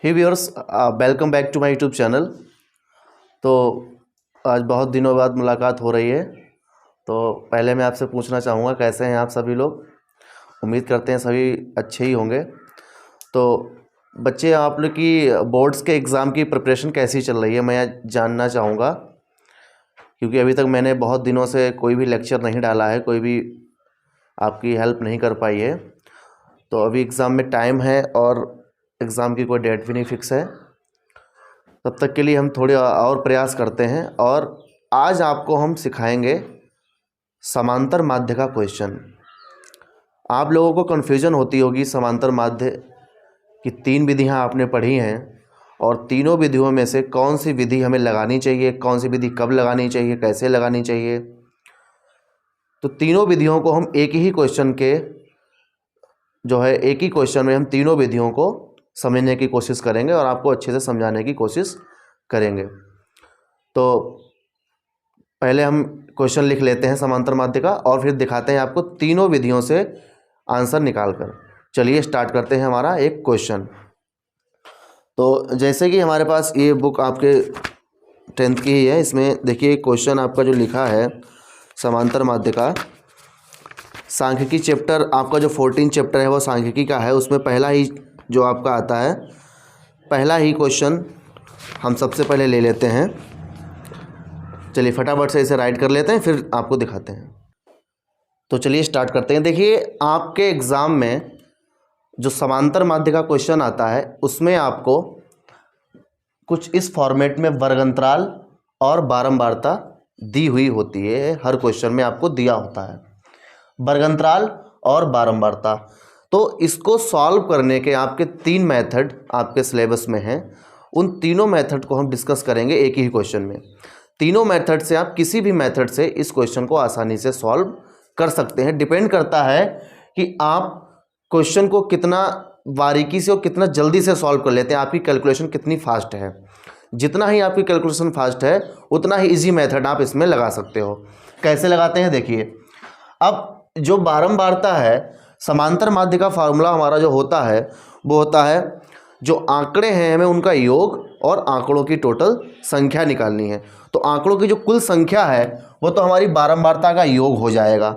Hey viewers, welcome back to my YouTube channel. तो आज बहुत दिनों बाद मुलाकात हो रही है। तो पहले मैं आपसे पूछना चाहूँगा कैसे हैं आप सभी लोग। उम्मीद करते हैं सभी अच्छे ही होंगे। तो बच्चे, आप लोग की बोर्ड्स के एग्ज़ाम की प्रिपरेशन कैसी चल रही है, मैं जानना चाहूँगा, क्योंकि अभी तक मैंने बहुत दिनों से कोई भी लेक्चर नहीं डाला है, कोई भी आपकी हेल्प नहीं कर पाई है। तो अभी एग्ज़ाम में टाइम है और एग्ज़ाम की कोई डेट भी नहीं फिक्स है। तब तक के लिए हम थोड़े और प्रयास करते हैं और आज आपको हम सिखाएंगे समांतर माध्य का क्वेश्चन। आप लोगों को कन्फ्यूजन होती होगी, समांतर माध्य की 3 विधियां आपने पढ़ी हैं और तीनों विधियों में से कौन सी विधि हमें लगानी चाहिए, कौन सी विधि कब लगानी चाहिए, कैसे लगानी चाहिए। तो तीनों विधियों को हम एक ही क्वेश्चन में हम तीनों विधियों को समझने की कोशिश करेंगे और आपको अच्छे से समझाने की कोशिश करेंगे। तो पहले हम क्वेश्चन लिख लेते हैं समांतर माध्य का और फिर दिखाते हैं आपको तीनों विधियों से आंसर निकालकर। चलिए स्टार्ट करते हैं हमारा एक क्वेश्चन। तो जैसे कि हमारे पास ये बुक आपके 10th की ही है, इसमें देखिए क्वेश्चन आपका जो लिखा है समांतर माध्य का, सांख्यिकी चैप्टर आपका जो 14 चैप्टर है वो सांख्यिकी का है। उसमें पहला ही जो आपका आता है, पहला ही क्वेश्चन हम सबसे पहले ले लेते हैं। चलिए फटाफट से इसे राइट कर लेते हैं, फिर आपको दिखाते हैं। तो चलिए स्टार्ट करते हैं। देखिए आपके एग्ज़ाम में जो समांतर माध्य का क्वेश्चन आता है उसमें आपको कुछ इस फॉर्मेट में वर्गंतराल और बारंबारता दी हुई होती है। हर क्वेश्चन में आपको दिया होता है वर्गंतराल और बारंबारता। तो इसको सॉल्व करने के आपके 3 मेथड आपके सिलेबस में हैं। उन तीनों मेथड को हम डिस्कस करेंगे एक ही क्वेश्चन में। तीनों मेथड से आप किसी भी मेथड से इस क्वेश्चन को आसानी से सॉल्व कर सकते हैं। डिपेंड करता है कि आप क्वेश्चन को कितना बारीकी से और कितना जल्दी से सॉल्व कर लेते हैं, आपकी कैलकुलेशन कितनी फास्ट है। जितना ही आपकी कैलकुलेशन फास्ट है उतना ही इजी मेथड आप इसमें लगा सकते हो। कैसे लगाते हैं देखिए। अब जो बारंबारता है, समांतर माध्य का फार्मूला हमारा जो होता है वो होता है जो आंकड़े हैं हमें उनका योग और आंकड़ों की टोटल संख्या निकालनी है। तो आंकड़ों की जो कुल संख्या है वो तो हमारी बारंबारता का योग हो जाएगा।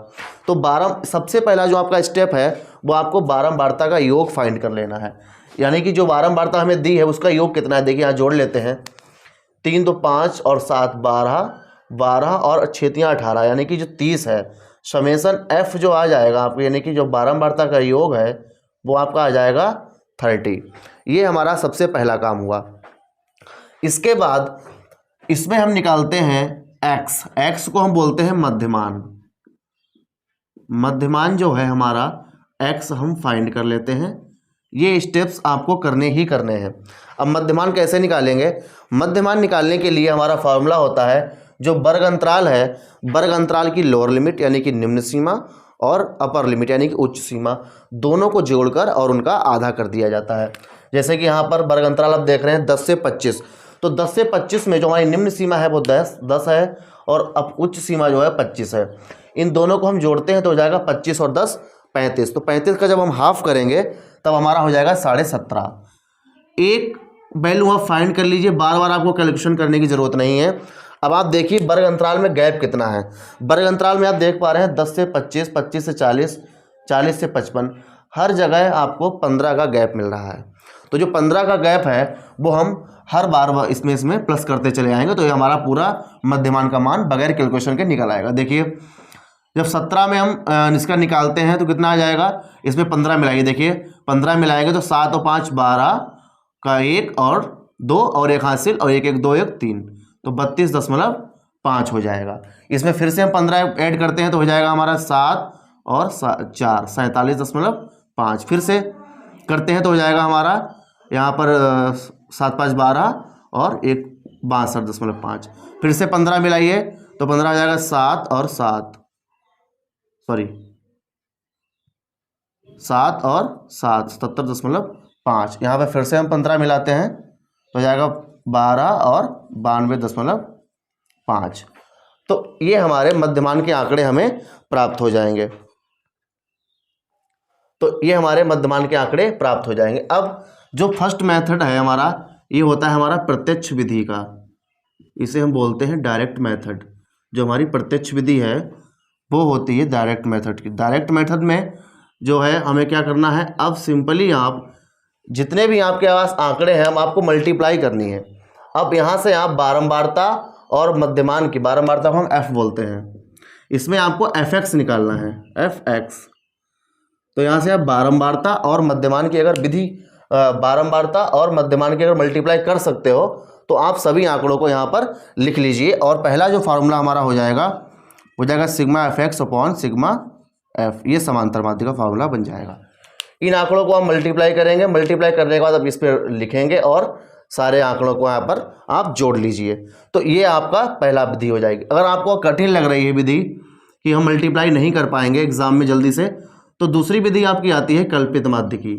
तो सबसे पहला जो आपका स्टेप है वो आपको बारंबारता का योग फाइंड कर लेना है। यानी कि जो बारंबारता हमें दी है उसका योग कितना है, देखिए यहाँ जोड़ लेते हैं। 3 तो 5 और 7 12 और 6 3 18, यानी कि जो 30 है। समेसन एफ जो आ जाएगा आपको, यानी कि जो बारंबारता का योग है वो आपका आ जाएगा 30। ये हमारा सबसे पहला काम हुआ। इसके बाद इसमें हम निकालते हैं एक्स। एक्स को हम बोलते हैं मध्यमान। मध्यमान जो है हमारा एक्स हम फाइंड कर लेते हैं। ये स्टेप्स आपको करने ही करने हैं। अब मध्यमान कैसे निकालेंगे? मध्यमान निकालने के लिए हमारा फॉर्मूला होता है जो वर्ग अंतराल है, वर्ग अंतराल की लोअर लिमिट यानी कि निम्न सीमा और अपर लिमिट यानी कि उच्च सीमा, दोनों को जोड़कर और उनका आधा कर दिया जाता है। जैसे कि यहाँ पर वर्ग अंतराल आप देख रहे हैं 10 से 25। तो 10 से 25 में जो हमारी निम्न सीमा है वो 10 है और अब उच्च सीमा जो है 25 है। इन दोनों को हम जोड़ते हैं तो हो जाएगा 25 और 10 35। तो 35 का जब हम हाफ करेंगे तब हमारा हो जाएगा 17.5। एक वैल्यू आप फाइंड कर लीजिए, बार बार आपको कैलकुलेशन करने की ज़रूरत नहीं है। अब आप देखिए वर्ग अंतराल में गैप कितना है। वर्ग अंतराल में आप देख पा रहे हैं 10 से 25, 25 से 40, 40 से 55, हर जगह आपको 15 का गैप मिल रहा है। तो जो 15 का गैप है वो हम हर बार इसमें प्लस करते चले आएंगे तो ये हमारा पूरा मध्यमान का मान बगैर कैलकुलेशन के निकल आएगा। देखिए जब 17 में हम इसका निकालते हैं तो कितना आ जाएगा, इसमें 15 मिलाइए। देखिए 15 मिलाएंगे तो 7 और 5 12 का 1 और 2 और 1 हासिल और 1 1 2 1 3, तो 32.5 हो जाएगा। इसमें फिर से हम 15 ऐड करते हैं तो हो जाएगा हमारा 7 और 4 47.5। फिर से करते हैं तो हो जाएगा हमारा यहाँ पर 7 5 12 और 1 62.5। फिर से 15 मिलाइए तो 15 आ जाएगा 7 और 7 77.5। यहाँ पे फिर से हम 15 मिलाते हैं तो हो जाएगा 12 और 92.5। तो ये हमारे मध्यमान के आंकड़े हमें प्राप्त हो जाएंगे। अब जो फर्स्ट मेथड है हमारा, ये होता है हमारा प्रत्यक्ष विधि का, इसे हम बोलते हैं डायरेक्ट मेथड। जो हमारी प्रत्यक्ष विधि है वो होती है डायरेक्ट मेथड की। डायरेक्ट मेथड में जो है हमें क्या करना है, अब सिंपली आप जितने भी आपके पास आंकड़े हैं हम आपको मल्टीप्लाई करनी है। अब यहाँ से आप बारंबारता और मध्यमान की, बारंबारता को हम एफ बोलते हैं, इसमें आपको एफ एक्स निकालना है, एफ एक्स। तो यहाँ से आप बारंबारता और मध्यमान की अगर विधि, बारंबारता और मध्यमान की अगर मल्टीप्लाई कर सकते हो तो आप सभी आंकड़ों को यहाँ पर लिख लीजिए। और पहला जो फार्मूला हमारा हो जाएगा sigma F x upon sigma F, ये समांतर माध्य का फार्मूला बन जाएगा। इन आंकड़ों को आप मल्टीप्लाई करेंगे, मल्टीप्लाई करने के बाद आप इस पर लिखेंगे और सारे आंकड़ों को यहाँ पर आप जोड़ लीजिए। तो ये आपका पहला विधि हो जाएगी। अगर आपको कठिन लग रही है विधि कि हम मल्टीप्लाई नहीं कर पाएंगे एग्जाम में जल्दी से, तो दूसरी विधि आपकी आती है कल्पित माध्य की।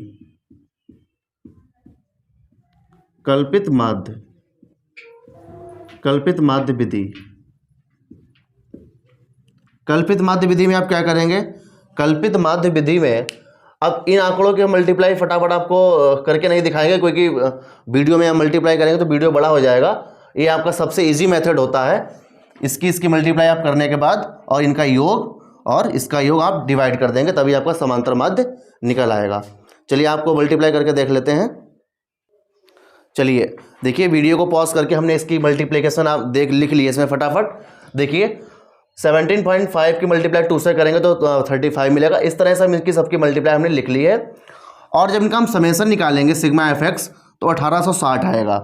कल्पित माध्य विधि। कल्पित माध्य विधि में आप क्या करेंगे, कल्पित माध्य विधि में अब इन आंकड़ों के मल्टीप्लाई फटाफट आपको करके नहीं दिखाएंगे, क्योंकि वीडियो में हम मल्टीप्लाई करेंगे तो वीडियो बड़ा हो जाएगा। ये आपका सबसे इजी मेथड होता है। इसकी मल्टीप्लाई आप करने के बाद और इनका योग और इसका योग आप डिवाइड कर देंगे, तभी आपका समांतर माध्य निकल आएगा। चलिए आपको मल्टीप्लाई करके देख लेते हैं। चलिए देखिए, वीडियो को पॉज करके हमने इसकी मल्टीप्लिकेशन आप लिख ली है इसमें फटाफट। देखिए 17.5 की मल्टीप्लाई 2 से करेंगे तो 35 मिलेगा। इस तरह से हम इसकी सबकी मल्टीप्लाई हमने लिख ली है। और जब इनका हम समेशन निकालेंगे सिग्मा एफ एक्स तो 1860 आएगा।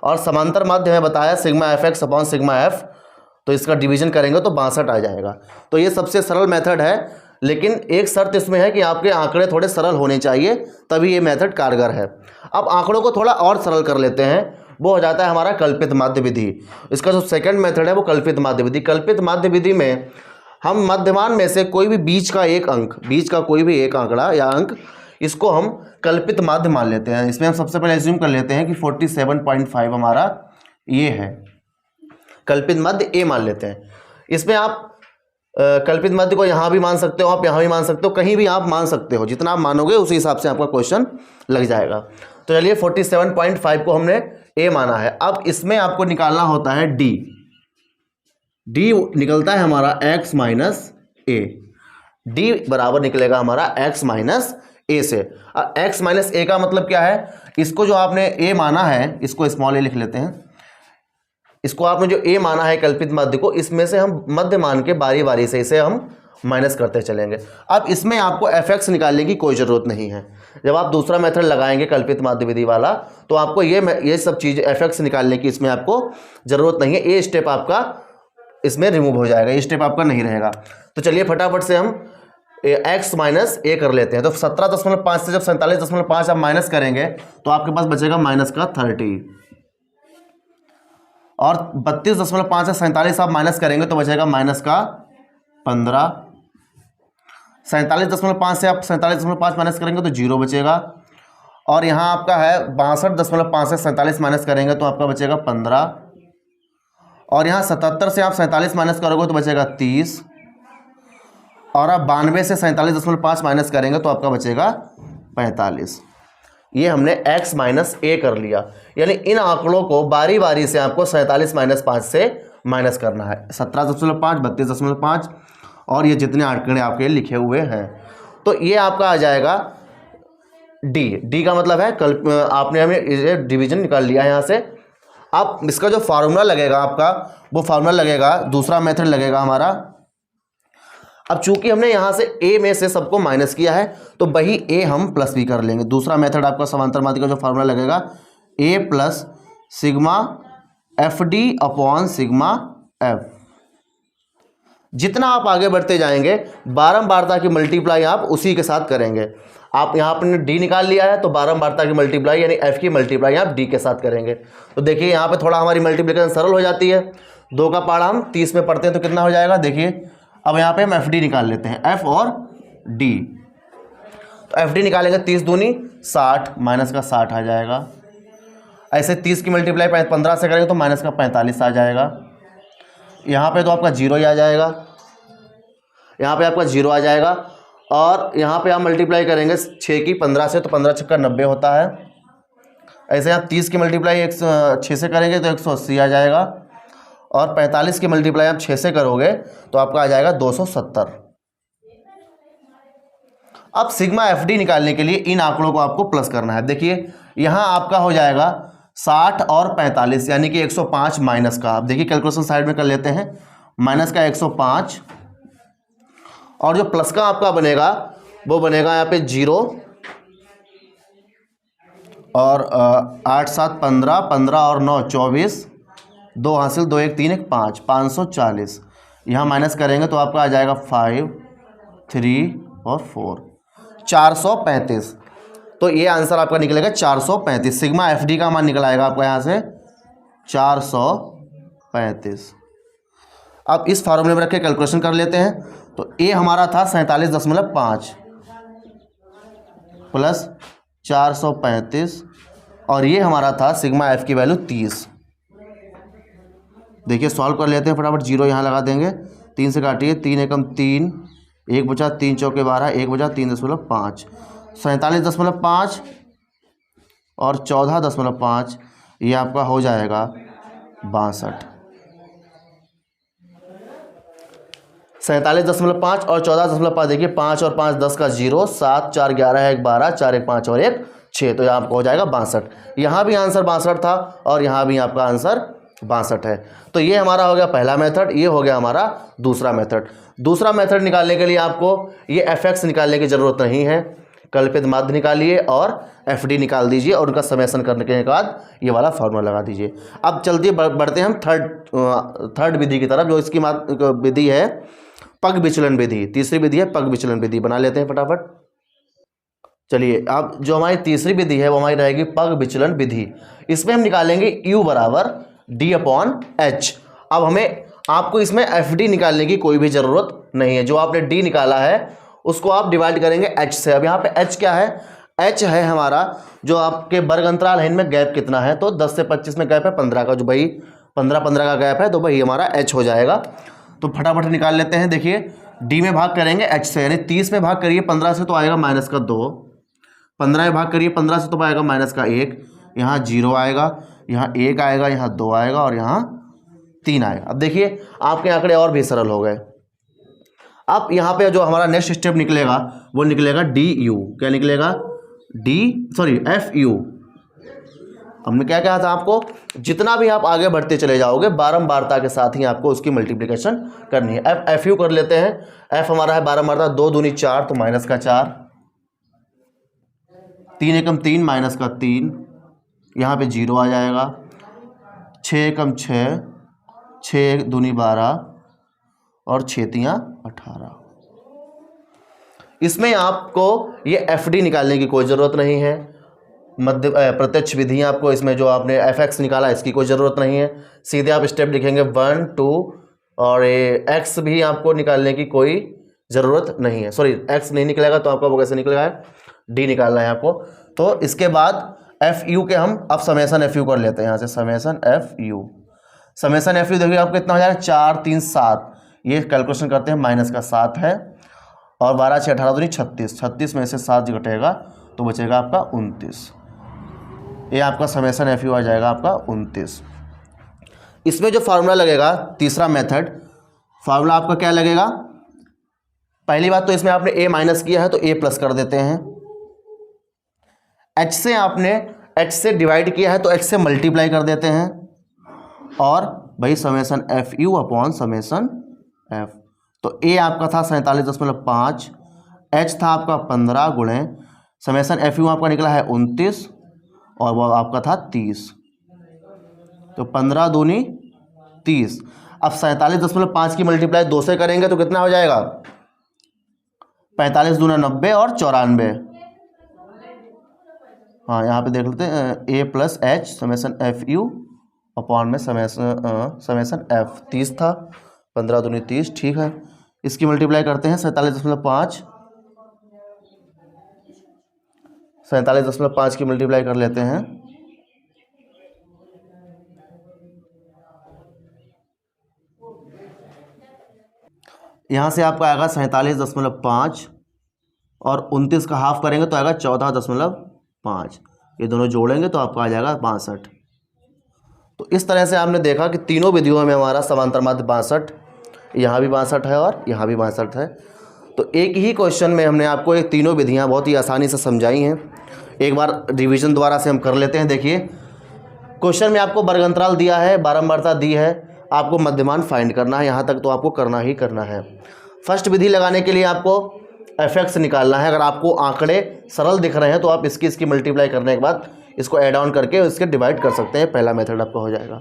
और समांतर माध्य में बताया sigma F x upon sigma F, तो इसका डिवीजन करेंगे तो 62 आ जाएगा। तो ये सबसे सरल मेथड है, लेकिन एक शर्त इसमें है कि आपके आंकड़े थोड़े सरल होने चाहिए, तभी ये मेथड कारगर है। अब आंकड़ों को थोड़ा और सरल कर लेते हैं, वो हो जाता है हमारा कल्पित माध्य विधि। इसका जो सेकंड मेथड है वो कल्पित माध्य विधि। कल्पित माध्य विधि में हम मध्यमान में से कोई भी बीच का एक अंक, बीच का कोई भी एक आंकड़ा या अंक, इसको हम कल्पित माध्य मान लेते हैं। इसमें हम सबसे पहले एज्यूम कर लेते हैं कि 47.5 हमारा ये है, कल्पित माध्य ए मान लेते हैं। इसमें आप कल्पित माध्य को यहाँ भी मान सकते हो, आप यहाँ भी मान सकते हो, कहीं भी आप मान सकते हो। जितना आप मानोगे उसी हिसाब से आपका क्वेश्चन लग जाएगा। तो चलिए 47.5 को हमने ए माना है। अब इसमें आपको निकालना होता है डी। डी निकलता है हमारा x माइनस ए। डी बराबर निकलेगा हमारा x माइनस ए से। अब x माइनस ए का मतलब क्या है, इसको जो आपने a माना है, इसको स्मॉल ए लिख लेते हैं। इसको आपने जो a माना है कल्पित माध्य को, इसमें से हम मध्य मान के बारी बारी से इसे हम माइनस करते चलेंगे। अब इसमें आपको एफ एक्स निकालने की कोई ज़रूरत नहीं है। जब आप दूसरा मेथड लगाएंगे कल्पित माध्य विधि वाला, तो आपको ये सब चीज़ एफ एक्स निकालने की इसमें आपको ज़रूरत नहीं है। ये स्टेप आपका इसमें रिमूव हो जाएगा, ये स्टेप आपका नहीं रहेगा। तो चलिए फटाफट से हम x माइनस ए कर लेते हैं। तो 17.5 से जब 47.5 आप माइनस करेंगे तो आपके पास बचेगा माइनस का 30, और 32.5 से 47 आप माइनस करेंगे तो बचेगा माइनस का 15। 47.5 से आप 47.5 माइनस करेंगे तो 0 बचेगा। और यहाँ आपका है 62.5 से 47 माइनस करेंगे तो आपका बचेगा 15। और यहाँ 77 से आप 47 माइनस करोगे तो बचेगा 30। और आप 92 से 47.5 माइनस करेंगे तो आपका बचेगा 45। ये हमने x माइनस ए कर लिया। यानी इन आंकड़ों को बारी बारी से आपको 47 माइनस 5 से माइनस करना है। 17.5, 32.5 और ये जितने आंकड़े आपके लिखे हुए हैं, तो ये आपका आ जाएगा डी। डी का मतलब है आपने हमें डिवीजन निकाल लिया है यहाँ से। अब इसका जो फार्मूला लगेगा आपका, वो फार्मूला लगेगा, दूसरा मेथड लगेगा हमारा। अब चूंकि हमने यहाँ से a में से सबको माइनस किया है तो वही a हम प्लस भी कर लेंगे। दूसरा मेथड आपका समांतर माध्य का जो फार्मूला लगेगा a plus sigma F D upon sigma F. जितना आप आगे बढ़ते जाएंगे बारंबारता की मल्टीप्लाई आप उसी के साथ करेंगे। आप यहाँ पर डी निकाल लिया है तो बारंबारता की मल्टीप्लाई यानी एफ की मल्टीप्लाई आप डी के साथ करेंगे। तो देखिए यहाँ पे थोड़ा हमारी मल्टीप्लिकेशन सरल हो जाती है। 2 का पारा हम 30 में पढ़ते हैं तो कितना हो जाएगा, देखिए अब यहाँ पे हम एफ डी निकाल लेते हैं, एफ और डी। तो एफ डी निकालेंगे 30 दूनी 60, माइनस का 60 आ जाएगा। ऐसे 30 की मल्टीप्लाई 15 से करेंगे तो माइनस का 45 आ जाएगा। यहाँ पे तो आपका 0 ही आ जाएगा, यहाँ पे आपका 0 आ जाएगा। और यहाँ पे आप मल्टीप्लाई करेंगे 6 की 15 से तो 15 छक्का 90 होता है। ऐसे आप 30 की मल्टीप्लाई 6 से करेंगे तो 180 आ जाएगा, और 45 की मल्टीप्लाई आप 6 से करोगे तो आपका आ जाएगा 270। अब सिग्मा एफ डी निकालने के लिए इन आंकड़ों को आपको प्लस करना है। देखिए यहाँ आपका हो जाएगा 60 और 45 यानी कि 105 माइनस का, आप देखिए कैलकुलेशन साइड में कर लेते हैं, माइनस का 105 और जो प्लस का आपका बनेगा वो बनेगा यहाँ पे 0 और 8 7 15, 15 और 9 24, 2 हासिल 2 1 3 1 5, 540। यहाँ माइनस करेंगे तो आपका आ जाएगा 5 3 और 4, 435। तो ये आंसर आपका निकलेगा 435। सिग्मा एफ डी का मान निकल आएगा आपका यहाँ से 435। अब इस फार्मूले में रख के कैलकुलेशन कर लेते हैं। तो ए हमारा था 47.5 प्लस 435 और ये हमारा था सिग्मा एफ की वैल्यू 30। देखिए सॉल्व कर लेते हैं फटाफट। 0 यहाँ लगा देंगे, 3 से काटिए, 3 एकम 3, 1 बचा, 3 चौके 12, 1 बचा, 3.5, 47.5 और 14.5, ये आपका हो जाएगा 62। 47.5 और 14.5, देखिए 5 और 5 10 का 0, 7 4 11 1 12, 4 1 5 और 1 6, तो यहाँ आपका हो जाएगा 62। यहाँ भी आंसर 62 था और यहाँ भी आपका आंसर 62 है। तो ये हमारा हो गया पहला मेथड, ये हो गया हमारा दूसरा मेथड। दूसरा मेथड निकालने के लिए आपको ये एफ एक्स निकालने की ज़रूरत नहीं है, कल्पित माध्य निकालिए और एफ डी निकाल दीजिए और उनका समेसन करने के बाद ये वाला फॉर्मूला लगा दीजिए। अब चलते बढ़ते हैं हम थर्ड विधि की तरफ, जो इसकी विधि है पग विचलन विधि। तीसरी विधि है पग विचलन विधि, बना लेते हैं फटाफट। चलिए अब जो हमारी तीसरी विधि है वो हमारी रहेगी पग विचलन विधि। इसमें हम निकालेंगे u बराबर d/h। अब हमें आपको इसमें एफ डी निकालने की कोई भी ज़रूरत नहीं है। जो आपने d निकाला है उसको आप डिवाइड करेंगे h से। अब यहाँ पे h क्या है? h है हमारा जो आपके वर्ग अंतराल है, इनमें गैप कितना है, तो 10 से 25 में गैप है 15 का, जो भाई 15 का गैप है, तो भाई हमारा h हो जाएगा। तो फटाफट निकाल लेते हैं। देखिए d में भाग करेंगे h से, यानी 30 में भाग करिए 15 से तो आएगा माइनस का 2, 15 में भाग करिए 15 से तो आएगा माइनस का 1, यहाँ 0 आएगा, यहाँ 1 आएगा, यहाँ 2 आएगा और यहाँ 3 आएगा। अब देखिए आपके आंकड़े और भी सरल हो गए। अब यहाँ पे जो हमारा नेक्स्ट स्टेप निकलेगा वो निकलेगा DU। क्या निकलेगा? FU। हमने क्या कहा था आपको, जितना भी आप आगे बढ़ते चले जाओगे बारंबारता के साथ ही आपको उसकी मल्टीप्लिकेशन करनी है। FU कर लेते हैं। F हमारा है बारंबारता, 2 दूनी 4 तो माइनस का 4, 3 एकम 3 माइनस का 3, यहाँ पे 0 आ जाएगा, 6 एकम 6, 6 दूनी 12 और 6 तियाँ 18। इसमें आपको ये FD निकालने की कोई ज़रूरत नहीं है। मध्य प्रत्यक्ष विधि आपको इसमें जो आपने FX निकाला इसकी कोई ज़रूरत नहीं है। सीधे आप स्टेप लिखेंगे 1 2 और ये X भी आपको निकालने की कोई ज़रूरत नहीं है। सॉरी X नहीं निकलेगा तो आपका वो कैसे निकलेगा, D निकालना है आपको। तो इसके बाद FU के हम अब समेसन FU कर लेते हैं। यहाँ से समेसन FU, समेसन FU देखिए आपको कितना हो जाएगा, 4 3 7, ये कैलकुलेशन करते हैं, माइनस का 7 है और 12 6 18 दूनी 36, 36 में से 7 घटेगा तो बचेगा आपका 29। ये आपका समेसन FU आ जाएगा आपका 29। इसमें जो फार्मूला लगेगा तीसरा मेथड, फार्मूला आपका क्या लगेगा? पहली बात तो इसमें आपने a माइनस किया है तो a प्लस कर देते हैं। h से आपने h से डिवाइड किया है तो h से मल्टीप्लाई कर देते हैं और भाई summation FU upon summation F। तो a आपका था 47.5, h था आपका 15 गुणे समेसन FU आपका निकला है 29 और वो आपका था 30, तो 15 दूनी 30। अब 47.5 की मल्टीप्लाई 2 से करेंगे तो कितना हो जाएगा, 45 दूना 90 और 94। हाँ यहाँ पे देख लेते हैं, a plus h summation FU upon में समेसन F 30 था, 15 दूनी 30, ठीक है। इसकी मल्टीप्लाई करते हैं 47.5, 47.5 की मल्टीप्लाई कर लेते हैं, यहाँ से आपका आएगा 47.5 और 29 का हाफ करेंगे तो आएगा 14.5। ये दोनों जोड़ेंगे तो आपका आ जाएगा 62। तो इस तरह से आपने देखा कि तीनों विधियों में हमारा समांतर माध्य 62, यहाँ भी 62 है और यहाँ भी 62 है। तो एक ही क्वेश्चन में हमने आपको ये तीनों विधियाँ बहुत ही आसानी से समझाई हैं। एक बार रिवीजन दोबारा से हम कर लेते हैं। देखिए क्वेश्चन में आपको वर्ग अंतराल दिया है, बारंबारता दी है, आपको मध्यमान फाइंड करना है, यहाँ तक तो आपको करना ही करना है। फर्स्ट विधि लगाने के लिए आपको एफ निकालना है। अगर आपको आंकड़े सरल दिख रहे हैं तो आप इसकी मल्टीप्लाई करने के बाद इसको ऐड ऑन करके इसके डिवाइड कर सकते हैं, पहला मेथड आपका हो जाएगा।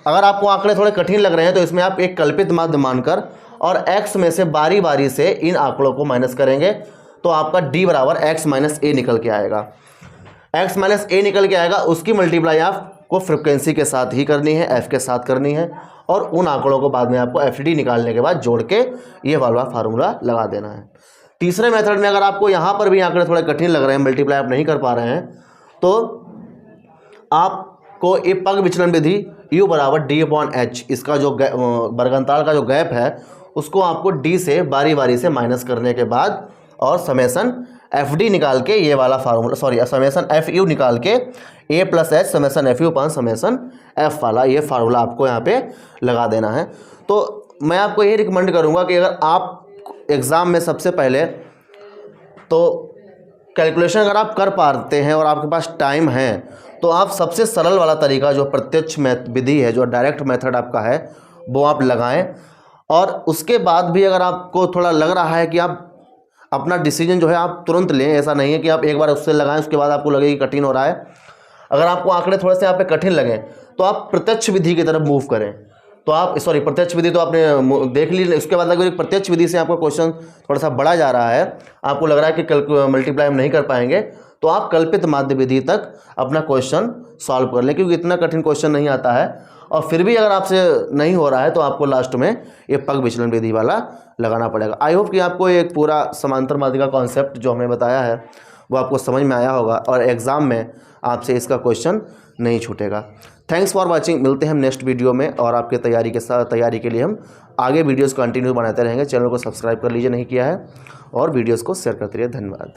अगर आपको आंकड़े थोड़े कठिन लग रहे हैं तो इसमें आप एक कल्पित माध्य मानकर और x में से बारी बारी से इन आंकड़ों को माइनस करेंगे तो आपका d बराबर x माइनस ए निकल के आएगा। x माइनस ए निकल के आएगा, उसकी मल्टीप्लाई आपको फ्रिक्वेंसी के साथ ही करनी है, f के साथ करनी है, और उन आंकड़ों को बाद में आपको FD निकालने के बाद जोड़ के ये वाला फार्मूला लगा देना है। तीसरे मेथड में अगर आपको यहाँ पर भी आंकड़े थोड़े कठिन लग रहे हैं, मल्टीप्लाई आप नहीं कर पा रहे हैं, तो आपको ये पग विचलन विधि u बराबर d/h, इसका जो वर्गांतराल का जो गैप है उसको आपको d से बारी बारी से माइनस करने के बाद और समेसन FD निकाल के ये वाला फार्मूला, समेसन FU निकाल के a plus H summation FU पान समेसन F वाला ये फार्मूला आपको यहाँ पे लगा देना है। तो मैं आपको ये रिकमेंड करूँगा कि अगर आप एग्ज़ाम में सबसे पहले तो कैलकुलेशन अगर आप कर पाते हैं और आपके पास टाइम है तो आप सबसे सरल वाला तरीका जो प्रत्यक्ष विधि है, जो डायरेक्ट मेथड आपका है, वो आप लगाएं। और उसके बाद भी अगर आपको थोड़ा लग रहा है कि आप अपना डिसीजन जो है आप तुरंत लें, ऐसा नहीं है कि आप एक बार उससे लगाएं उसके बाद आपको लगे कि कठिन हो रहा है। अगर आपको आंकड़े थोड़े से यहाँ पे कठिन लगें तो आप प्रत्यक्ष विधि की तरफ मूव करें। तो आप प्रत्यक्ष विधि तो आपने देख ली, उसके बाद अगर प्रत्यक्ष विधि से आपका क्वेश्चन थोड़ा सा बड़ा जा रहा है, आपको लग रहा है कि मल्टीप्लाई हम नहीं कर पाएंगे, तो आप कल्पित माध्य विधि तक अपना क्वेश्चन सॉल्व कर लें, क्योंकि इतना कठिन क्वेश्चन नहीं आता है। और फिर भी अगर आपसे नहीं हो रहा है तो आपको लास्ट में ये पग विचलन विधि वाला लगाना पड़ेगा। आई होप कि आपको एक पूरा समांतर माध्य का कॉन्सेप्ट जो हमने बताया है वो आपको समझ में आया होगा और एग्ज़ाम में आपसे इसका क्वेश्चन नहीं छूटेगा। Thanks for watching. मिलते हैं हम नेक्स्ट वीडियो में और आपके तैयारी के लिए हम आगे वीडियोस कंटिन्यू बनाते रहेंगे। चैनल को सब्सक्राइब कर लीजिए नहीं किया है और वीडियोस को शेयर करते रहिए। धन्यवाद।